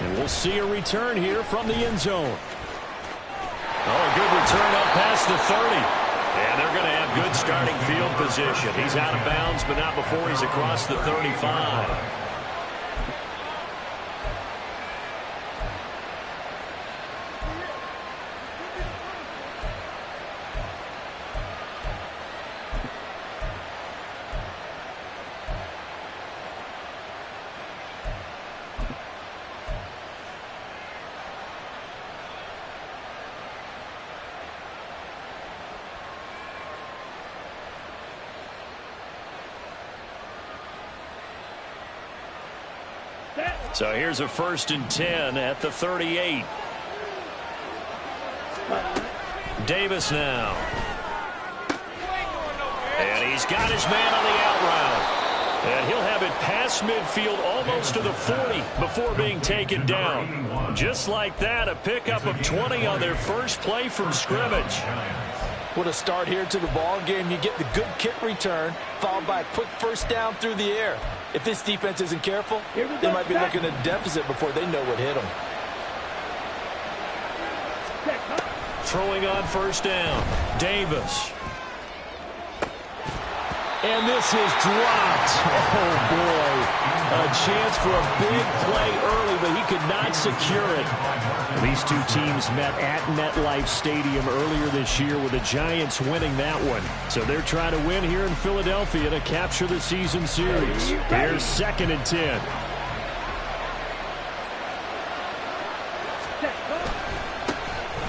And we'll see a return here from the end zone. Oh, a good return up past the 30. And they're going to have good starting field position. He's out of bounds, but not before he's across the 35. So here's a 1st and 10 at the 38. Davis now. And he's got his man on the out route. And he'll have it past midfield almost to the 40 before being taken down. Just like that, a pickup of 20 on their first play from scrimmage. What a start here to the ball game. You get the good kick return, followed by a quick first down through the air. If this defense isn't careful, they might be looking at a deficit before they know what hit them. Throwing on first down, Davis. And this is dropped. Oh, boy. A chance for a big play early, but he could not secure it. These two teams met at MetLife Stadium earlier this year with the Giants winning that one. So they're trying to win here in Philadelphia to capture the season series. Here's 2nd and 10.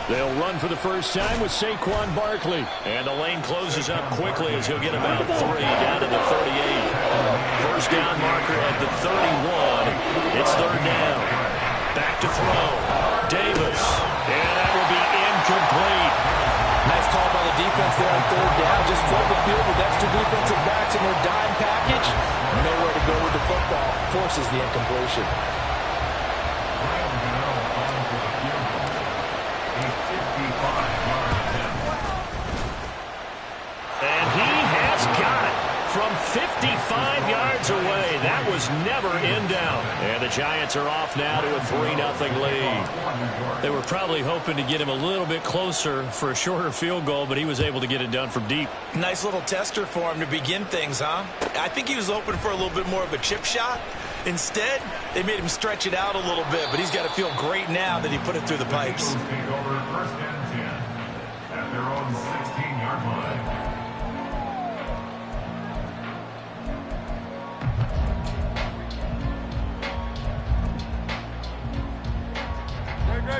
They'll run for the first time with Saquon Barkley. And the lane closes up quickly as he'll get about 3 down to the 38. First down marker at the 31. It's 3rd down. Back to throw. Davis. And that will be incomplete. Nice call by the defense there on 3rd down. Just flood the field with extra defensive backs in their dime package. Nowhere to go with the football. Forces the incompletion. And he has got it from 55 yards away. That was never in down. And the Giants are off now to a 3-0 lead. They were probably hoping to get him a little bit closer for a shorter field goal, but he was able to get it done from deep. Nice little tester for him to begin things, huh? I think he was hoping for a little bit more of a chip shot. Instead, they made him stretch it out a little bit, but he's got to feel great now that he put it through the pipes.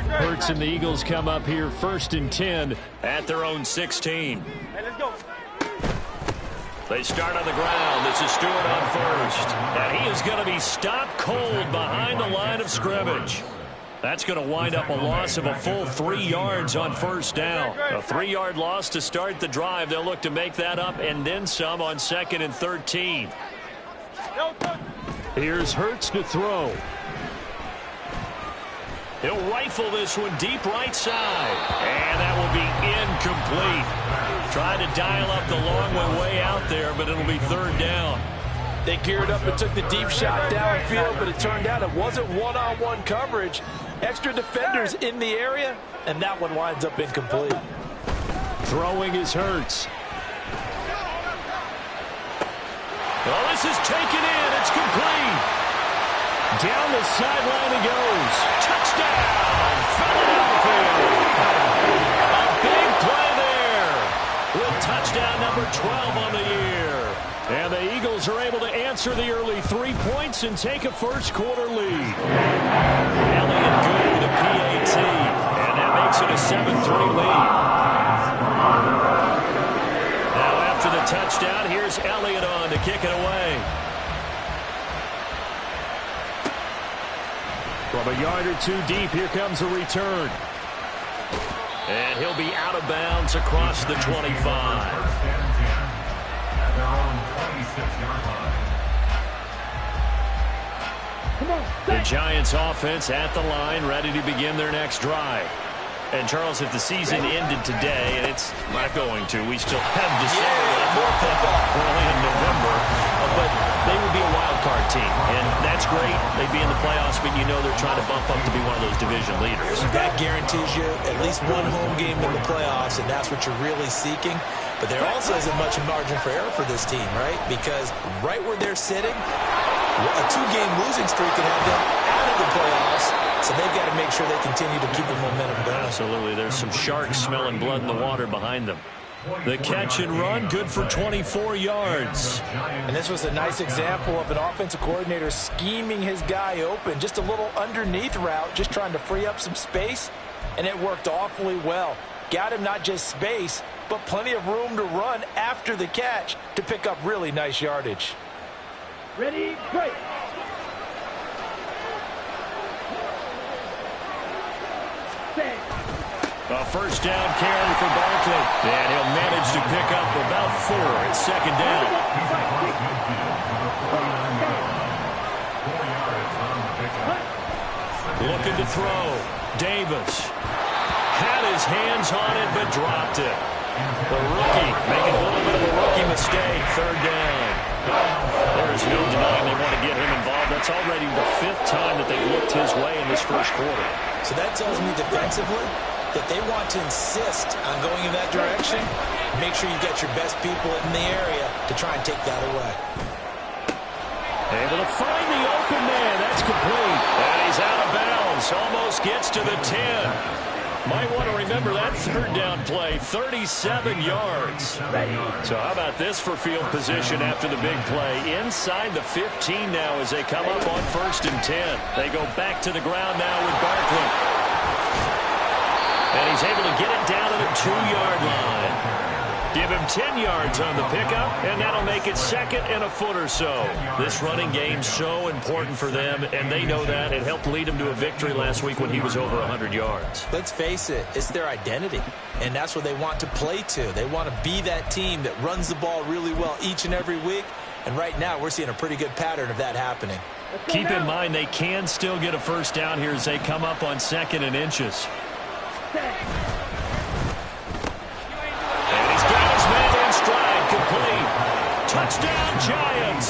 Hurts and the Eagles come up here 1st and 10 at their own 16. Hey, let's go. They start on the ground. This is Stewart on first. And he is going to be stopped cold behind the line of scrimmage. That's going to wind up a loss of a full 3 yards on first down. A 3-yard loss to start the drive. They'll look to make that up and then some on 2nd and 13. Here's Hurts to throw. He'll rifle this one deep right side. And that will be incomplete. Tried to dial up the long one way out there, but it'll be 3rd down. They geared up and took the deep shot downfield, but it turned out it wasn't one-on-one coverage. Extra defenders in the area, and that one winds up incomplete. Throwing is Hurts. Well, this is taken in. It's complete. Down the sideline he goes. Touchdown, Philadelphia. A big play there with touchdown number 12 on the year. And the Eagles are able to answer the early 3 points and take a first-quarter lead. Elliott good with a PAT, and that makes it a 7-3 lead. Now after the touchdown, here's Elliott on to kick it away. From a yard or 2 deep, here comes a return. And he'll be out of bounds across the 25. The Giants offense at the line, ready to begin their next drive. And Charles, if the season ended today, and it's not going to, we still have December left early in November. but they would be a wild card team, and that's great. They'd be in the playoffs, but you know they're trying to bump up to be one of those division leaders. That guarantees you at least one home game in the playoffs, and that's what you're really seeking. But there also isn't much margin for error for this team, right? Because right where they're sitting, a 2-game losing streak can have them out of the playoffs, so they've got to make sure they continue to keep the momentum going. Absolutely. There's some sharks smelling blood in the water behind them. The catch and run, good for 24 yards. And this was a nice example of an offensive coordinator scheming his guy open. Just a little underneath route, just trying to free up some space, and it worked awfully well. Got him not just space, but plenty of room to run after the catch to pick up really nice yardage. Ready, break. A first down carry for Barkley. And he'll manage to pick up about 4 at second down. Looking to throw. Davis had his hands on it, but dropped it. The rookie making a little bit of a rookie mistake. Third down. There is no denying they want to get him involved. That's already the 5th time that they've looked his way in this first quarter. So that tells me defensively that they want to insist on going in that direction. Make sure you got your best people in the area to try and take that away. Able to find the open man. That's complete. And he's out of bounds. Almost gets to the 10. Might want to remember that third down play. 37 yards. So how about this for field position after the big play? Inside the 15 now as they come up on 1st and 10. They go back to the ground now with Barkley. And he's able to get it down to the 2-yard line. Give him 10 yards on the pickup, and that'll make it 2nd and a foot or so. This running game's so important for them, and they know that. It helped lead them to a victory last week when he was over 100 yards. Let's face it, it's their identity, and that's what they want to play to. They want to be that team that runs the ball really well each and every week, and right now we're seeing a pretty good pattern of that happening. Keep in mind they can still get a first down here as they come up on 2nd and inches. And he's got his man in stride, complete. Touchdown, Giants.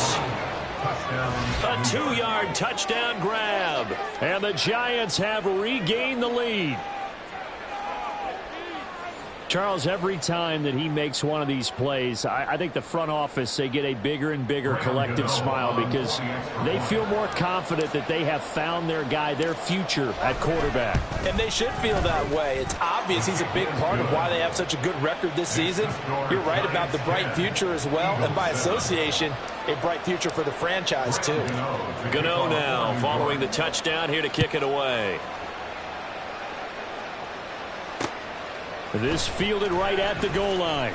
A 2-yard touchdown grab. And the Giants have regained the lead. Charles, every time that he makes one of these plays, I think the front office, they get a bigger and bigger collective smile because they feel more confident that they have found their guy, their future at quarterback. And they should feel that way. It's obvious he's a big part of why they have such a good record this season. You're right about the bright future as well, and by association, a bright future for the franchise too. Gano now following the touchdown here to kick it away. This fielded right at the goal line.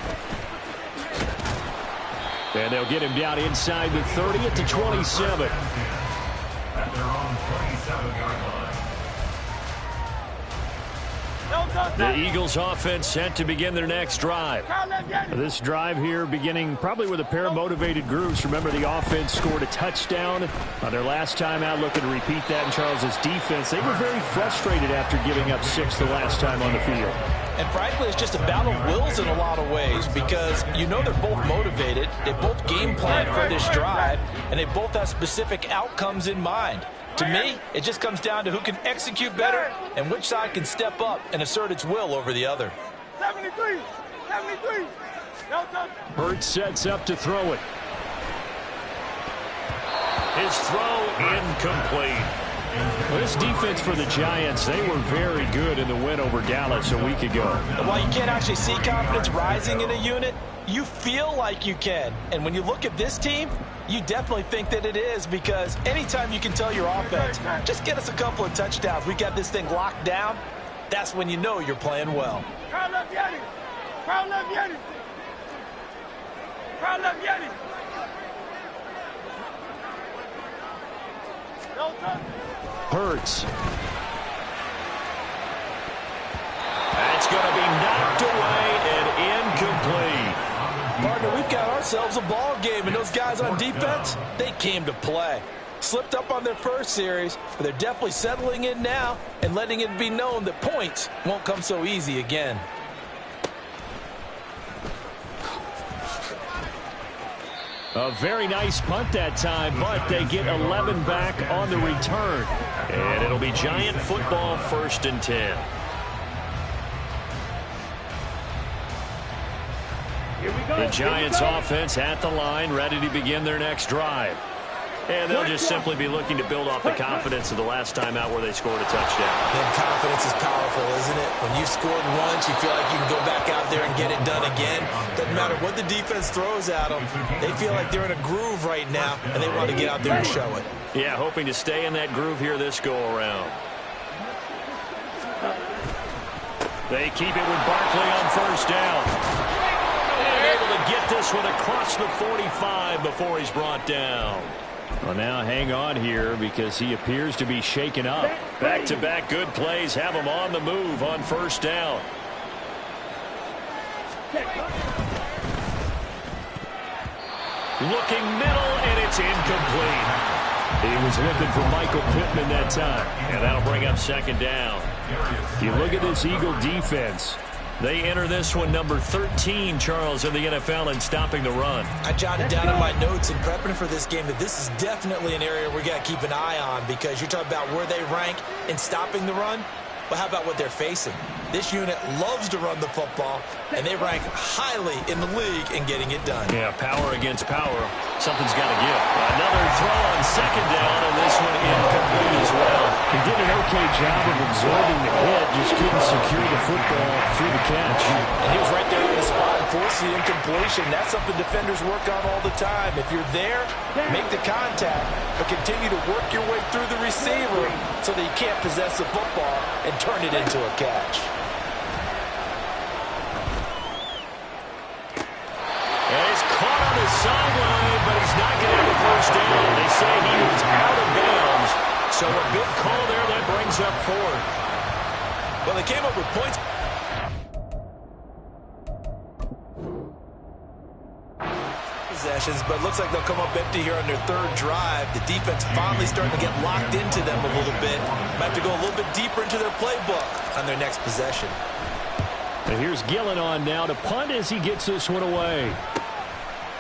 And they'll get him down inside the 30 at the 27. At their own 27-yard line. The Eagles offense set to begin their next drive. This drive here beginning probably with a pair of motivated groups. Remember, the offense scored a touchdown on their last time out, looking to repeat that in Charles's defense. They were very frustrated after giving up 6 the last time on the field. And frankly, it's just a battle of wills in a lot of ways because you know they're both motivated. They both game plan for this drive, and they both have specific outcomes in mind. To me, it just comes down to who can execute better and which side can step up and assert its will over the other. 73. Hurts sets up to throw it. His throw incomplete. Well, this defense for the Giants, they were very good in the win over Dallas a week ago. While you can't actually see confidence rising in a unit, you feel like you can. And when you look at this team, you definitely think that it is because anytime you can tell your offense, just get us a couple of touchdowns, we got this thing locked down, that's when you know you're playing well. Crowd love Yeti. Crowd love Yeti. Crowd love Yeti. No touch. Hurts. That's going to be knocked away and incomplete. Partner, we've got ourselves a ball game, and those guys on defense, they came to play. Slipped up on their first series, but they're definitely settling in now and letting it be known that points won't come so easy again. A very nice punt that time, but they get 11 back on the return. And it'll be Giant football, 1st and 10. The Giants offense at the line, ready to begin their next drive. And they'll just simply be looking to build off the confidence of the last time out where they scored a touchdown. And confidence is powerful, isn't it? When you've scored once, you feel like you can go back out there and get it done again. Doesn't matter what the defense throws at them. They feel like they're in a groove right now, and they want to get out there and show it. Yeah, hoping to stay in that groove here this go-around. They keep it with Barkley on 1st down. And able to get this one across the 45 before he's brought down. Well, now hang on here because he appears to be shaken up. Back-to-back good plays have him on the move on 1st down. Looking middle, and it's incomplete. He was looking for Michael Pittman that time. And that'll bring up 2nd down. You look at this Eagle defense. They enter this one number 13, Charles, in the NFL in stopping the run. I jotted down in my notes in prepping for this game that this is definitely an area we got to keep an eye on because you're talking about where they rank in stopping the run. But how about what they're facing? This unit loves to run the football, and they rank highly in the league in getting it done. Yeah, power against power. Something's got to give. Another throw on 2nd down, and this one incomplete as well. He did an okay job of absorbing the hit, just couldn't secure the football through the catch. And he was right there in the spot and forced the incompletion. That's something defenders work on all the time. If you're there, make the contact, but continue to work your way through the receiver so that you can't possess the football and turn it into a catch. And he's caught on his sideline, but he's not going to have the 1st down. They say he was out of bounds. So a big call there that brings up 4th. Well, they came up with points. Possessions, but it looks like they'll come up empty here on their 3rd drive. The defense finally starting to get locked into them a little bit. Might have to go a little bit deeper into their playbook on their next possession. And here's Gillen on now to punt as he gets this one away.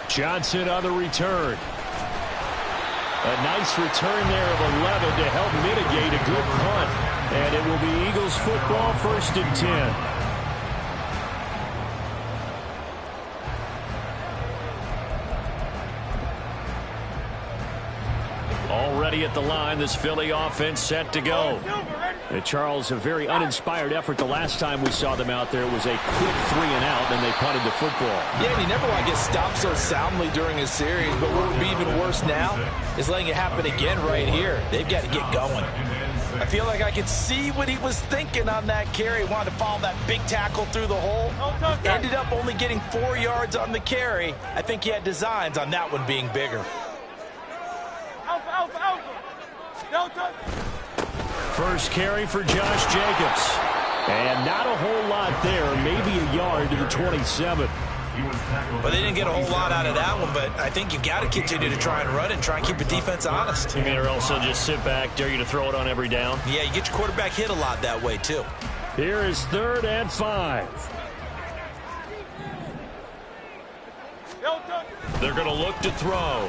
Johnson on the return. A nice return there of 11 to help mitigate a good punt. And it will be Eagles football, 1st and 10. Already at the line, this Philly offense set to go. And Charles, a very uninspired effort the last time we saw them out there. It was a quick 3-and-out, and they punted the football. Yeah, and he never want to get stopped so soundly during his series, but what would be even worse now is letting it happen again right here. They've got to get going. I feel like I could see what he was thinking on that carry. He wanted to follow that big tackle through the hole. Ended up only getting 4 yards on the carry. I think he had designs on that one being bigger. First carry for Josh Jacobs. And not a whole lot there. Maybe a yard to the 27. Well, they didn't get a whole lot out of that one, but I think you've got to continue to try and run and try and keep the defense honest. You mean or also just sit back, dare you to throw it on every down? Yeah, you get your quarterback hit a lot that way, too. Here is 3rd and 5. They're going to look to throw.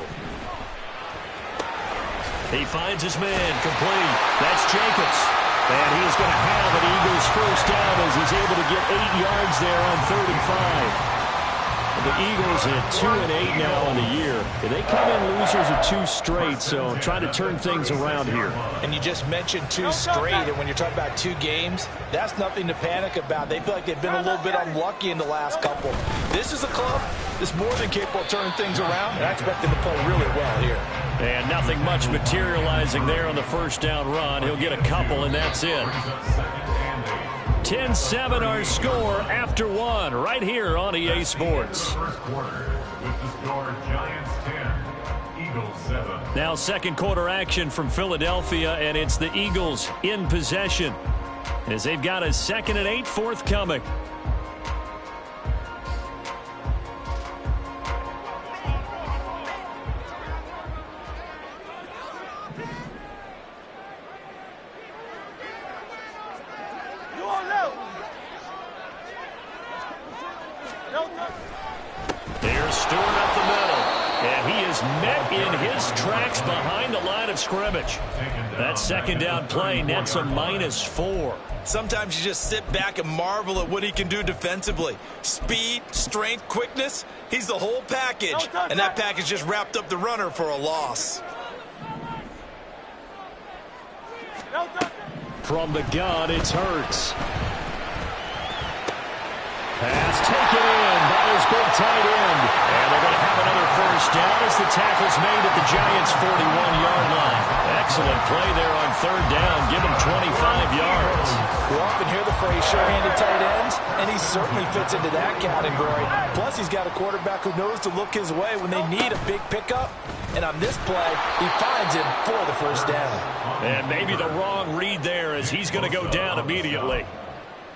He finds his man, complete. That's Jacobs. And he is going to have an Eagles 1st down as he's able to get 8 yards there on 3rd and 5. The Eagles at 2-8 now in the year. They come in losers of 2 straight, so trying to turn things around here. And you just mentioned 2 straight, and when you're talking about 2 games, that's nothing to panic about. They feel like they've been a little bit unlucky in the last couple. This is a club that's more than capable of turning things around, and I expect them to play really well here. And nothing much materializing there on the 1st down run. He'll get a couple, and that's it. 10-7 our score after 1 right here on EA Sports. Now 2nd quarter action from Philadelphia, and it's the Eagles in possession as they've got a 2nd and 8 forthcoming. Here's Stewart up the middle, and he is met in his tracks behind the line of scrimmage. That second down play nets a -4. Sometimes you just sit back and marvel at what he can do defensively. Speed, strength, quickness, he's the whole package. And that package just wrapped up the runner for a loss. From the gun, it's Hurts. Pass taken in by his big tight end. And they're going to have another first down as the tackle's made at the Giants' 41-yard line. Excellent play there on third down. Give him 25 yards. We often hear the phrase sure-handed tight ends, and he certainly fits into that category. Plus, he's got a quarterback who knows to look his way when they need a big pickup. And on this play, he finds him for the first down. And maybe the wrong read there as he's going to go down immediately.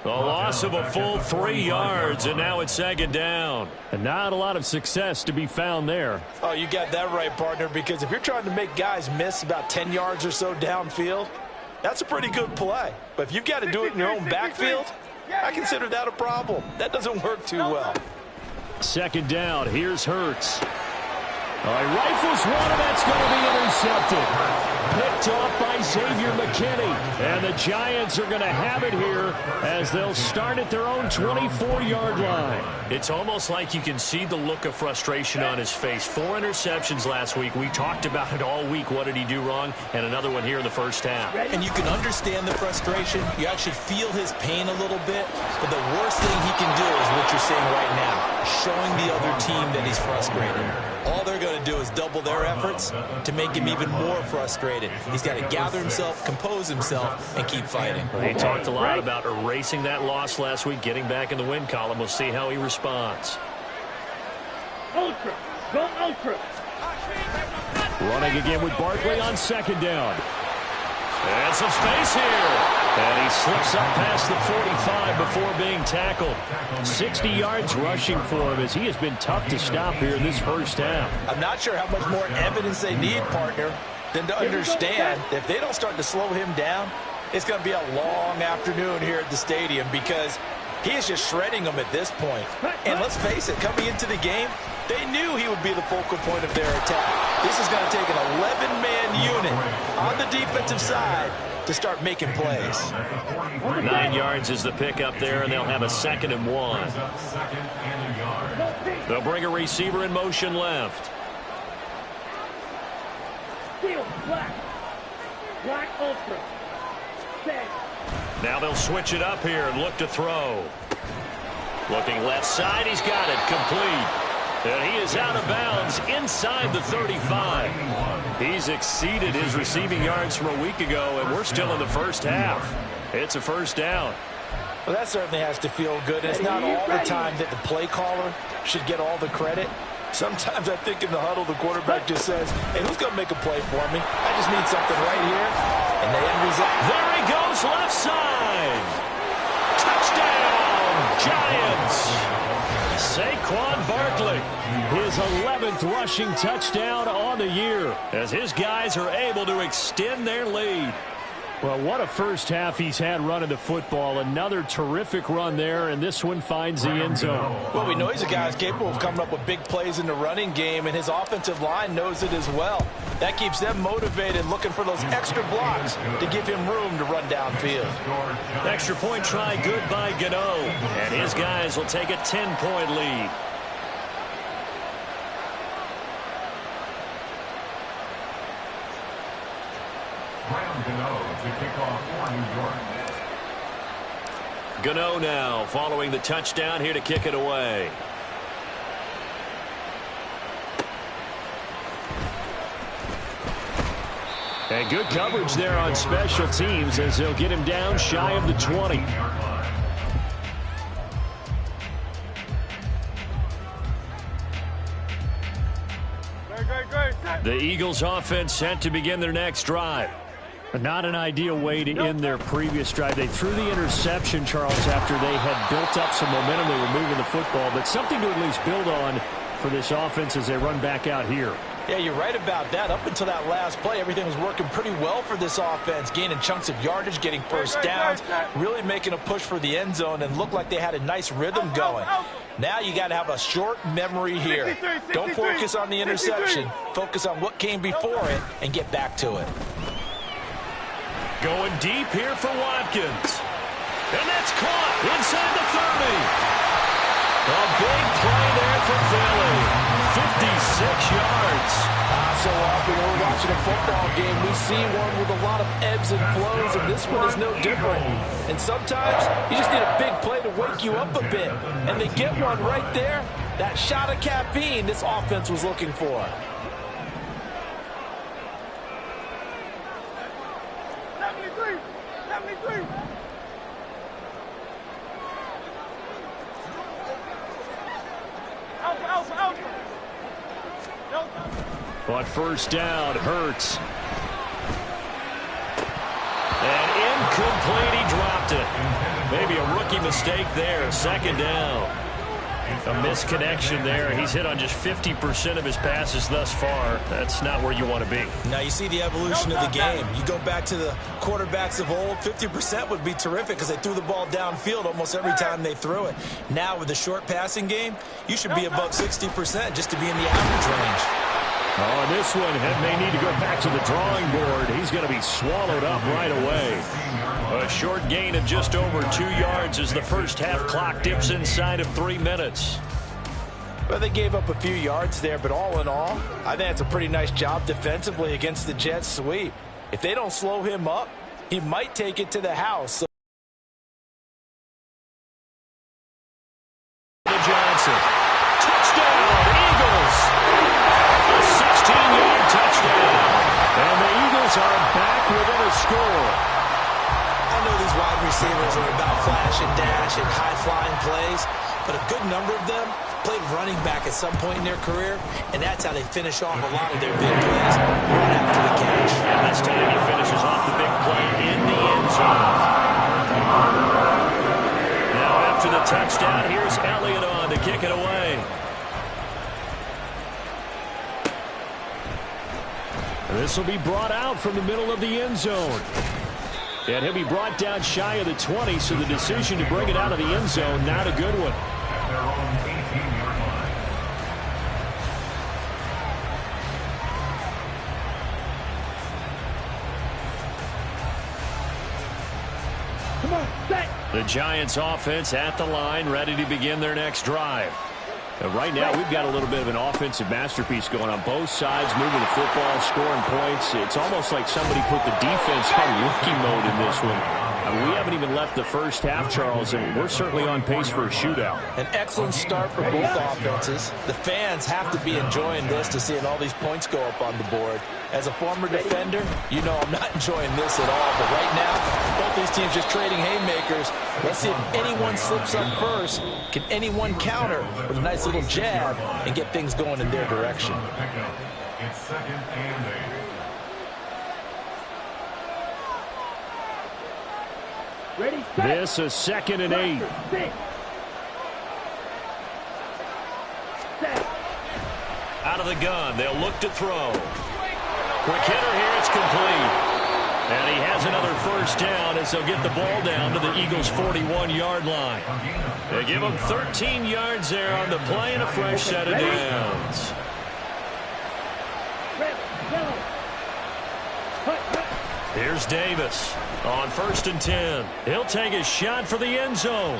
A loss of a full 3 yards, and now it's second down. And not a lot of success to be found there. Oh, you got that right, partner, because if you're trying to make guys miss about 10 yards or so downfield, that's a pretty good play. But if you've got to do it in your own backfield, I consider that a problem. That doesn't work too well. Second down, here's Hurts. He rifles one, and that's going to be intercepted. Picked off by Xavier McKinney. And the Giants are going to have it here as they'll start at their own 24-yard line. It's almost like you can see the look of frustration on his face. 4 interceptions last week. We talked about it all week. What did he do wrong? And another one here in the first half. And you can understand the frustration. You actually feel his pain a little bit. But the worst thing he can do is what you're saying right now, showing the other team that he's frustrated. All they're going to do is double their efforts to make him even more frustrated. He's got to gather himself, compose himself, and keep fighting. He talked a lot about erasing that loss last week, getting back in the win column. We'll see how he responds. Ultra. Go Ultra. Running again with Barkley on second down. And some space here. And he slips up past the 45 before being tackled. 60 yards rushing for him as he has been tough to stop here in this first half. I'm not sure how much more evidence they need, partner, than to understand that if they don't start to slow him down, it's going to be a long afternoon here at the stadium because he is just shredding them at this point. And let's face it, coming into the game, they knew he would be the focal point of their attack. This is going to take an 11-man unit on the defensive side to start making plays. 9 yards is the pickup there, and they'll have a 2nd and 1. They'll bring a receiver in motion left. Steel, black. Black Ultra. Set. Now they'll switch it up here and look to throw. Looking left side, he's got it, complete. And he is out of bounds inside the 35. He's exceeded his receiving yards from a week ago, and we're still in the first half. It's a first down. Well, that certainly has to feel good. It's not all the time that the play caller should get all the credit. Sometimes I think in the huddle, the quarterback just says, hey, who's going to make a play for me? I just need something right here. And the end result. There he goes, left side. Touchdown, Giants. Saquon Barkley, his 11th rushing touchdown on the year as his guys are able to extend their lead. Well, what a first half he's had running the football. Another terrific run there, and this one finds the end zone. Well, we know he's a guy who's capable of coming up with big plays in the running game, and his offensive line knows it as well. That keeps them motivated, looking for those extra blocks to give him room to run downfield. Extra point try good by Gano, and his guys will take a 10-point lead. Gano now following the touchdown here to kick it away. And good coverage there on special teams as they'll get him down shy of the 20. The Eagles offense set to begin their next drive. Not an ideal way to end their previous drive. They threw the interception, Charles, after they had built up some momentum. They were moving the football, but something to at least build on for this offense as they run back out here. Yeah, you're right about that. Up until that last play, everything was working pretty well for this offense, gaining chunks of yardage, getting first downs, really making a push for the end zone, and looked like they had a nice rhythm going. Now you got to have a short memory here. Don't focus on the interception. Focus on what came before it and get back to it. Going deep here for Watkins. And that's caught inside the 30. A big play there for Philly. 56 yards. So often when we're watching a football game, we see one with a lot of ebbs and flows, and this one is no different. And sometimes you just need a big play to wake you up a bit. And they get one right there. That shot of caffeine this offense was looking for. On first down, Hurts. And incomplete, he dropped it. Maybe a rookie mistake there, second down. A misconnection there. He's hit on just 50% of his passes thus far. That's not where you want to be. Now you see the evolution of the game. You go back to the quarterbacks of old, 50% would be terrific because they threw the ball downfield almost every time they threw it. Now with the short passing game, you should be above 60% just to be in the average range. Oh, this one may need to go back to the drawing board. He's going to be swallowed up right away. A short gain of just over 2 yards as the first half clock dips inside of 3 minutes. Well, they gave up a few yards there, but all in all, I think it's a pretty nice job defensively against the Jets sweep. If they don't slow him up, he might take it to the house. So Johnson. Touchdown, Eagles. A 16-yard touchdown. And the Eagles are back within a score. I know these wide receivers are about flash and dash and high-flying plays, but a good number of them played running back at some point in their career, and that's how they finish off a lot of their big plays right after the catch. And this time he finishes off the big play in the end zone. Now after the touchdown, here's Elliott on to kick it away. This will be brought out from the middle of the end zone. And he'll be brought down shy of the 20, so the decision to bring it out of the end zone, not a good one. At their own 18-yard line. Come on, set. The Giants offense at the line, ready to begin their next drive. And right now, we've got a little bit of an offensive masterpiece going on both sides, moving the football, scoring points. It's almost like somebody put the defense on rookie mode in this one. We haven't even left the first half, Charles, and we're certainly on pace for a shootout. An excellent start for both offenses. The fans have to be enjoying this to seeing all these points go up on the board. As a former defender, you know I'm not enjoying this at all. But right now, both these teams just trading haymakers. Let's see if anyone slips up first. Can anyone counter with a nice little jab and get things going in their direction? It's second and 8. Ready, set. This is 2nd and 8. Six. Set. Out of the gun, they'll look to throw. Quick hitter here, it's complete. And he has another first down as they'll get the ball down to the Eagles' 41-yard line. They give them 13 yards there on the play and a fresh set of downs. Red, yellow. Cut, cut. Here's Davis on 1st and 10. He'll take a shot for the end zone.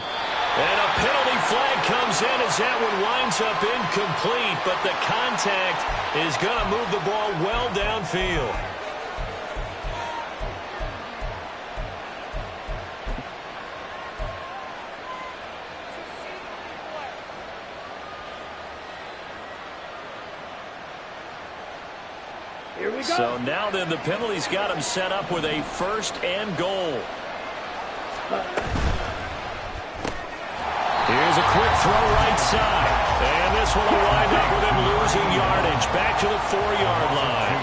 And a penalty flag comes in as that one winds up incomplete, but the contact is going to move the ball well downfield. Here we go. So now then the penalty's got him set up with a 1st and goal. Here's a quick throw right side. And this will wind up with him losing yardage back to the 4-yard line.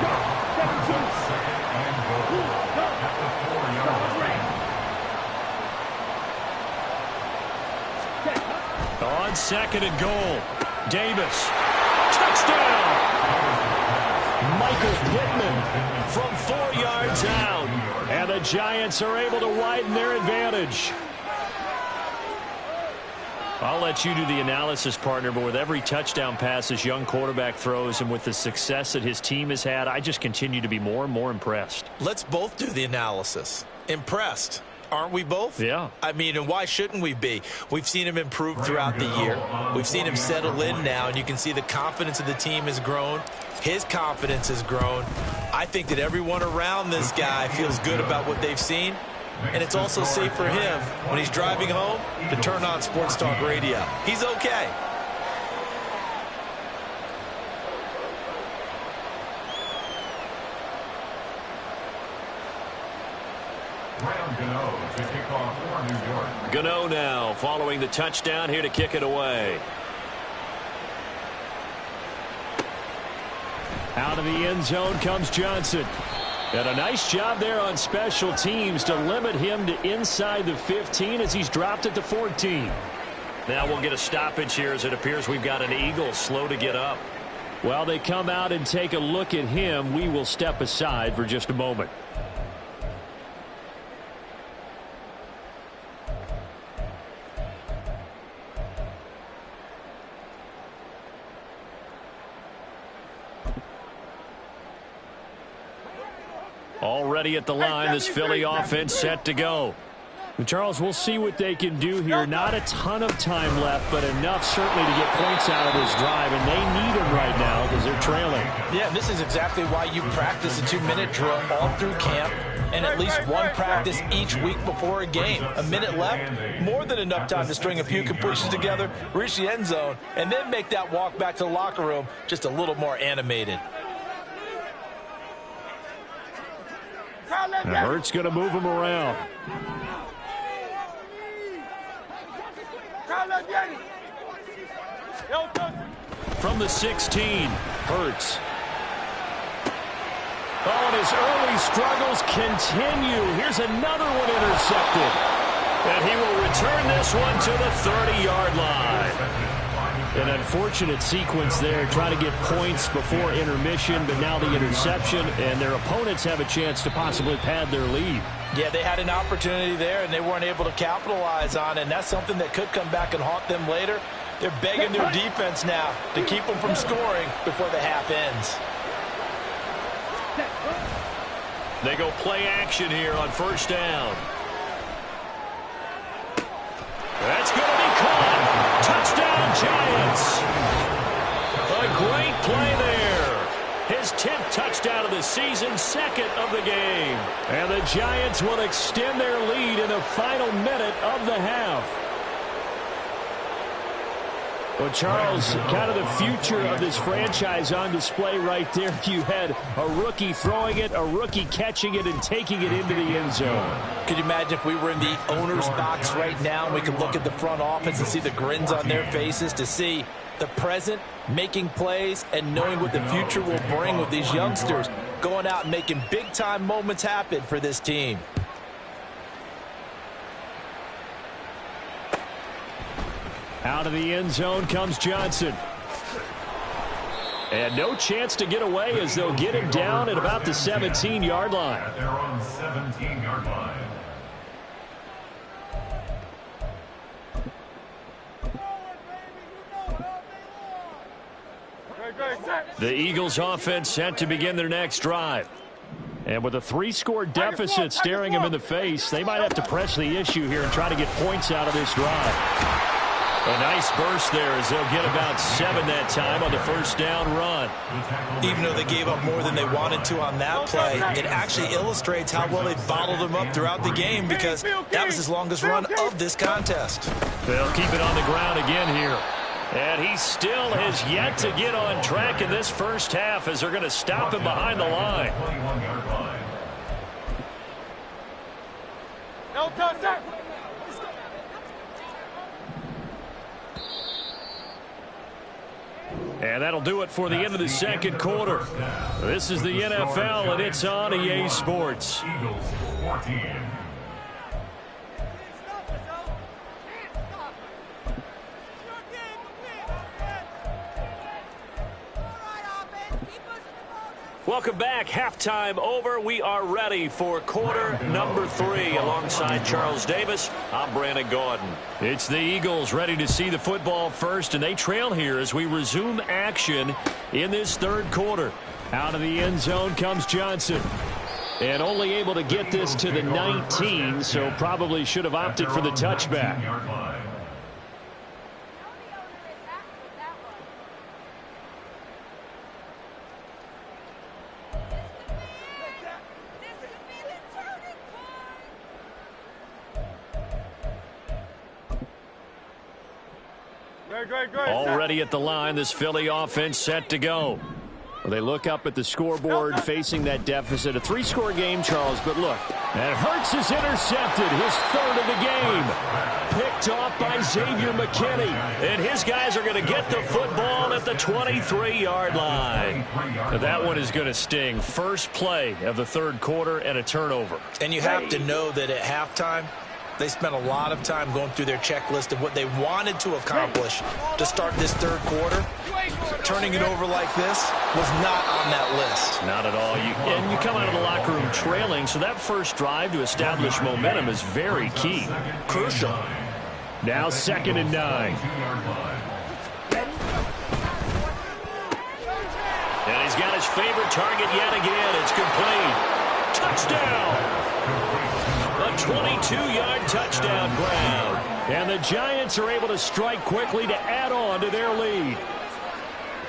On 2nd and goal. Davis. Touchdown! tackles Pittman from 4 yards out. And the Giants are able to widen their advantage. I'll let you do the analysis, partner, but with every touchdown pass this young quarterback throws and with the success that his team has had, I just continue to be more and more impressed. Let's both do the analysis. Impressed. Aren't we both? Yeah. I mean, and why shouldn't we be? We've seen him improve throughout the year. We've seen him settle in now, and you can see the confidence of the team has grown. His confidence has grown. I think that everyone around this guy feels good about what they've seen. And it's also safe for him when he's driving home to turn on Sports Talk Radio. He's okay. Gano to kick off for New York. Gano now following the touchdown here to kick it away. Out of the end zone comes Johnson. And a nice job there on special teams to limit him to inside the 15 as he's dropped at the 14. Now we'll get a stoppage here as it appears we've got an Eagle slow to get up. While they come out and take a look at him, we will step aside for just a moment. Already at the line, this Philly offense set to go. And Charles, we'll see what they can do here. Not a ton of time left, but enough certainly to get points out of this drive, and they need them right now because they're trailing. Yeah, this is exactly why you practice a 2-minute drill all through camp and at least one practice each week before a game. A minute left, more than enough time to string a few completions together, reach the end zone, and then make that walk back to the locker room just a little more animated. Now Hurts going to move him around. From the 16, Hurts. Oh, and his early struggles continue. Here's another one intercepted. And he will return this one to the 30-yard line. An unfortunate sequence there, trying to get points before intermission, but now the interception, and their opponents have a chance to possibly pad their lead. Yeah, they had an opportunity there, and they weren't able to capitalize on it, and that's something that could come back and haunt them later. They're begging their defense now to keep them from scoring before the half ends. They go play action here on first down. That's going to be caught. Touchdown, Giants. A great play there. His 10th touchdown of the season, second of the game. And the Giants will extend their lead in the final minute of the half. Well, Charles, kind of the future of this franchise on display right there. You had a rookie throwing it, a rookie catching it, and taking it into the end zone. Could you imagine if we were in the owner's box right now and we could look at the front office and see the grins on their faces, to see the present making plays and knowing what the future will bring with these youngsters going out and making big-time moments happen for this team. Out of the end zone comes Johnson. And no chance to get away as they'll get him down at about the 17-yard line. At their own 17-yard line. The Eagles offense set to begin their next drive. And with a 3-score deficit staring them in the face, they might have to press the issue here and try to get points out of this drive. A nice burst there as they'll get about 7 that time on the first down run. Even though they gave up more than they wanted to on that play, it actually illustrates how well they bottled him up throughout the game, because that was his longest run of this contest. They'll keep it on the ground again here. And he still has yet to get on track in this first half as they're going to stop him behind the line. 21-yard line. No touchdown. And that'll do it for the end of the second quarter. This is the NFL, and it's on EA Sports. Eagles 14. Welcome back. Halftime over. We are ready for quarter number 3. Alongside Charles Davis, I'm Brandon Gordon. It's the Eagles ready to see the football first, and they trail here as we resume action in this third quarter. Out of the end zone comes Johnson. And only able to get this to the 19, so probably should have opted for the touchback. Already at the line, this Philly offense set to go. Well, they look up at the scoreboard facing that deficit. A 3-score game, Charles, but look. And Hurts is intercepted, his third of the game. Picked off by Xavier McKinney. And his guys are going to get the football at the 23-yard line. That one is going to sting. First play of the third quarter and a turnover. And you have to know that at halftime, they spent a lot of time going through their checklist of what they wanted to accomplish to start this third quarter. Turning it over like this was not on that list. Not at all. And you come out of the locker room trailing, so that first drive to establish momentum is very key. Crucial. Now 2nd and 9. And he's got his favorite target yet again. It's complete. Touchdown. A 22-yard touchdown grab. And the Giants are able to strike quickly to add on to their lead.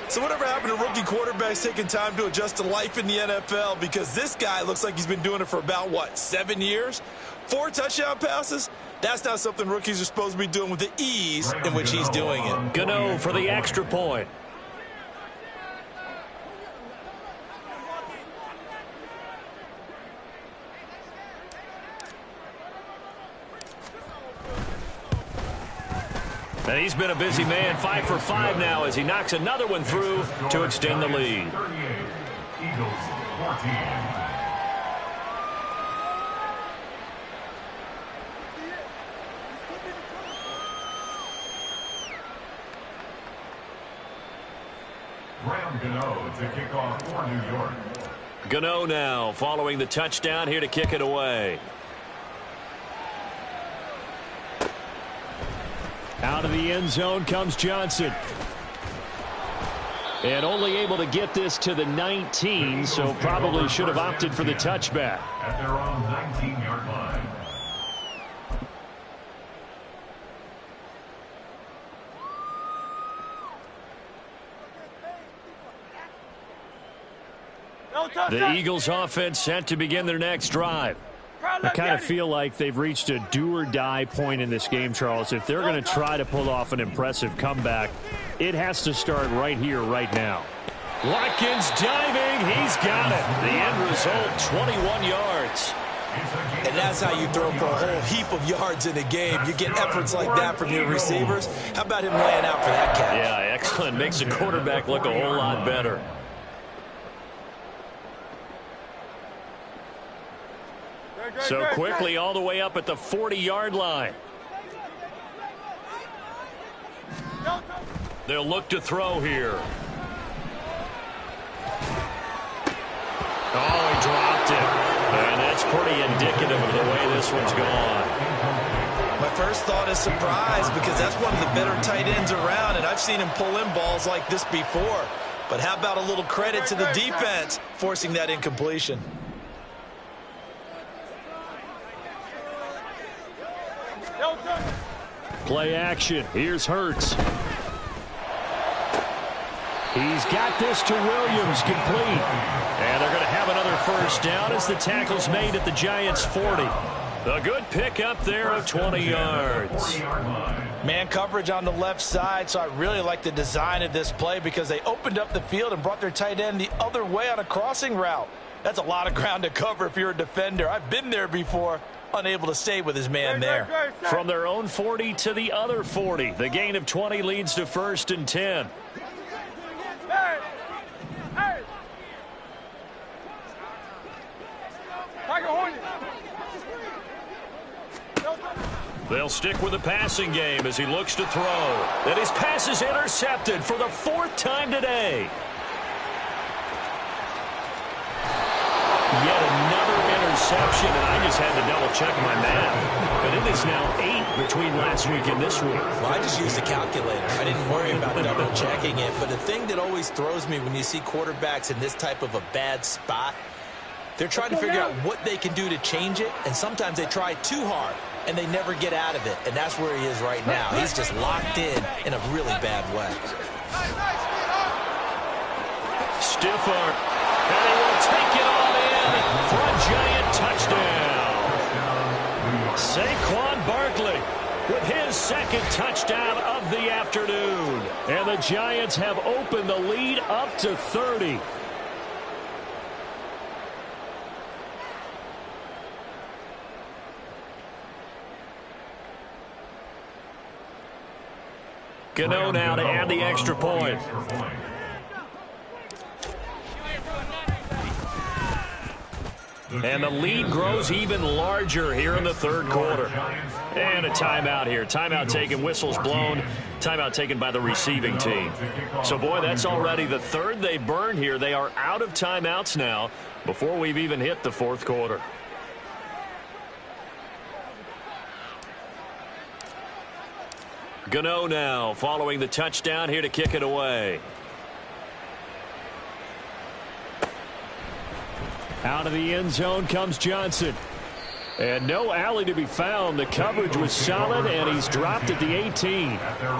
So whatever happened to rookie quarterbacks taking time to adjust to life in the NFL? Because this guy looks like he's been doing it for about, 7 years? 4 touchdown passes? That's not something rookies are supposed to be doing with the ease in which he's doing it. Gano for the extra point. And he's been a busy man, 5 for 5 now as he knocks another one through to extend the lead. 38, Eagles 14. Graham Gano to kick off for New York. Gano now following the touchdown here to kick it away. Out of the end zone comes Johnson. And only able to get this to the 19, so probably should have opted for the touchback. At their own 19-yard line. The Eagles offense set to begin their next drive. I kind of feel like they've reached a do-or-die point in this game, Charles. If they're going to try to pull off an impressive comeback, it has to start right here, right now. Watkins diving. He's got it. The end result, 21 yards. And that's how you throw for a whole heap of yards in a game. You get efforts like that from your receivers. How about him laying out for that catch? Yeah, excellent. Makes the quarterback look a whole lot better. So quickly all the way up at the 40-yard line. They'll look to throw here. Oh, he dropped it. And that's pretty indicative of the way this one's gone. My first thought is surprise because that's one of the better tight ends around, and I've seen him pull in balls like this before. But how about a little credit to the defense forcing that incompletion? Play action. Here's Hurts. He's got this to Williams, complete. And they're going to have another first down as the tackle's made at the Giants' 40. A good pickup there of 20 yards. Man coverage on the left side, so I really like the design of this play because they opened up the field and brought their tight end the other way on a crossing route. That's a lot of ground to cover if you're a defender. I've been there before, unable to stay with his man there. From their own 40 to the other 40. The gain of 20 leads to 1st and 10. They'll stick with the passing game as he looks to throw. And his pass is intercepted for the 4th time today. interception, and I just had to double-check my math. But it is now 8 between last week and this week. Well, I just used a calculator. I didn't worry about double-checking it. But the thing that always throws me when you see quarterbacks in this type of a bad spot, they're trying to figure out what they can do to change it, and sometimes they try too hard, and they never get out of it. And that's where he is right now. He's just locked in a really bad way. Stiff arm, and he will take it all in for a giant touchdown. Saquon Barkley with his second touchdown of the afternoon. And the Giants have opened the lead up to 30. Gano now to add the extra point. And the lead grows even larger here in the third quarter. And a timeout here. Timeout taken, whistles blown. Timeout taken by the receiving team. So, boy, that's already the third they burned here. They are out of timeouts now before we've even hit the fourth quarter. Gano now following the touchdown here to kick it away. Out of the end zone comes Johnson. And no alley to be found. The coverage was solid, and he's dropped at the 18.